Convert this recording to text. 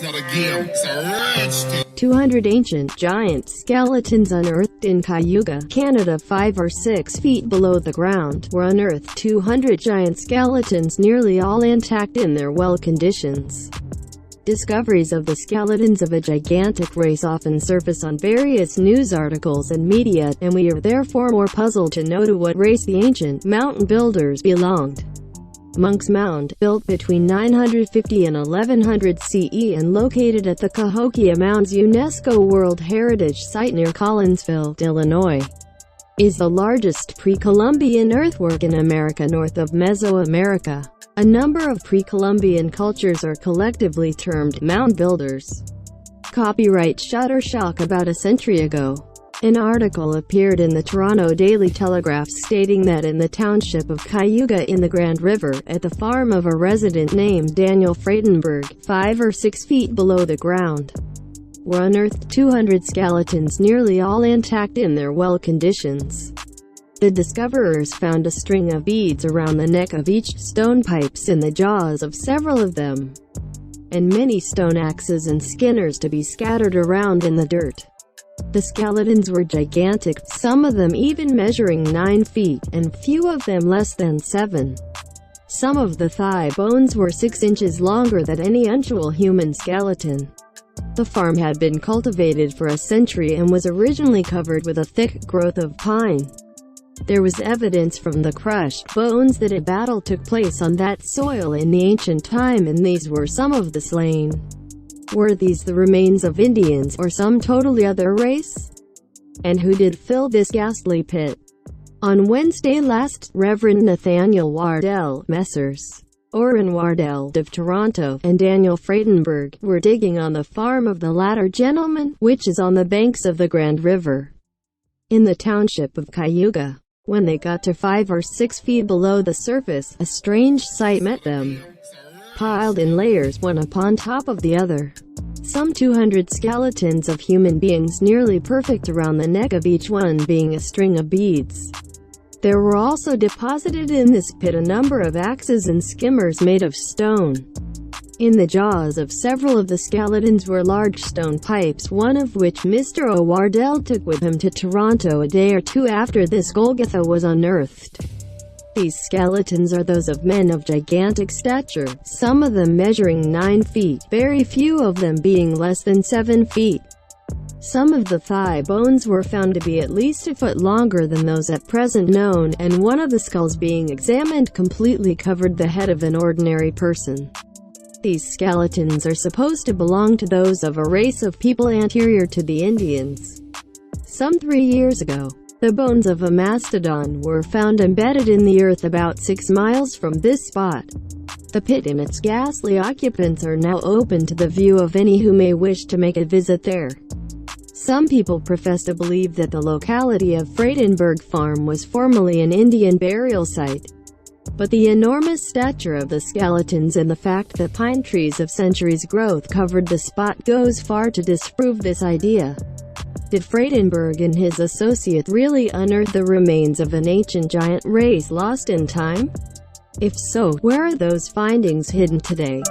It's not a game, it's a rich thing. 200 ancient giant skeletons unearthed in Cayuga, Canada. 5 or 6 feet below the ground were unearthed 200 giant skeletons, nearly all intact in their well conditions. Discoveries of the skeletons of a gigantic race often surface on various news articles and media, and we are therefore more puzzled to know to what race the ancient mountain builders belonged. Monk's Mound, built between 950 and 1100 CE and located at the Cahokia Mounds UNESCO World Heritage Site near Collinsville, Illinois, is the largest pre-Columbian earthwork in America north of Mesoamerica. A number of pre-Columbian cultures are collectively termed Mound Builders. Copyright Shutterstock. About a century ago, an article appeared in the Toronto Daily Telegraph stating that in the township of Cayuga in the Grand River, at the farm of a resident named Daniel Fradenburg, 5 or 6 feet below the ground, were unearthed 200 skeletons, nearly all intact in their well conditions. The discoverers found a string of beads around the neck of each, stone pipes in the jaws of several of them, and many stone axes and skinners to be scattered around in the dirt. The skeletons were gigantic, some of them even measuring 9 feet, and few of them less than 7. Some of the thigh bones were 6 inches longer than any actual human skeleton. The farm had been cultivated for a century and was originally covered with a thick growth of pine. There was evidence from the crushed bones that a battle took place on that soil in the ancient time, and these were some of the slain. Were these the remains of Indians, or some totally other race? And who did fill this ghastly pit? On Wednesday last, Reverend Nathaniel Wardell, Messrs. Orrin Wardell of Toronto, and Daniel Fradenburg, were digging on the farm of the latter gentleman, which is on the banks of the Grand River, in the township of Cayuga. When they got to 5 or 6 feet below the surface, a strange sight met them. Piled in layers, one upon top of the other, some 200 skeletons of human beings, nearly perfect around the neck of each one being a string of beads. There were also deposited in this pit a number of axes and skimmers made of stone. In the jaws of several of the skeletons were large stone pipes, one of which Mr. O'Wardell took with him to Toronto a day or two after this Golgotha was unearthed. These skeletons are those of men of gigantic stature, some of them measuring 9 feet, very few of them being less than 7 feet. Some of the thigh bones were found to be at least a foot longer than those at present known, and one of the skulls being examined completely covered the head of an ordinary person. These skeletons are supposed to belong to those of a race of people anterior to the Indians. Some 3 years ago, the bones of a mastodon were found embedded in the earth about 6 miles from this spot. The pit and its ghastly occupants are now open to the view of any who may wish to make a visit there. Some people profess to believe that the locality of Fradenburg Farm was formerly an Indian burial site, but the enormous stature of the skeletons and the fact that pine trees of centuries' growth covered the spot goes far to disprove this idea. Did Fradenburg and his associate really unearth the remains of an ancient giant race lost in time? If so, where are those findings hidden today?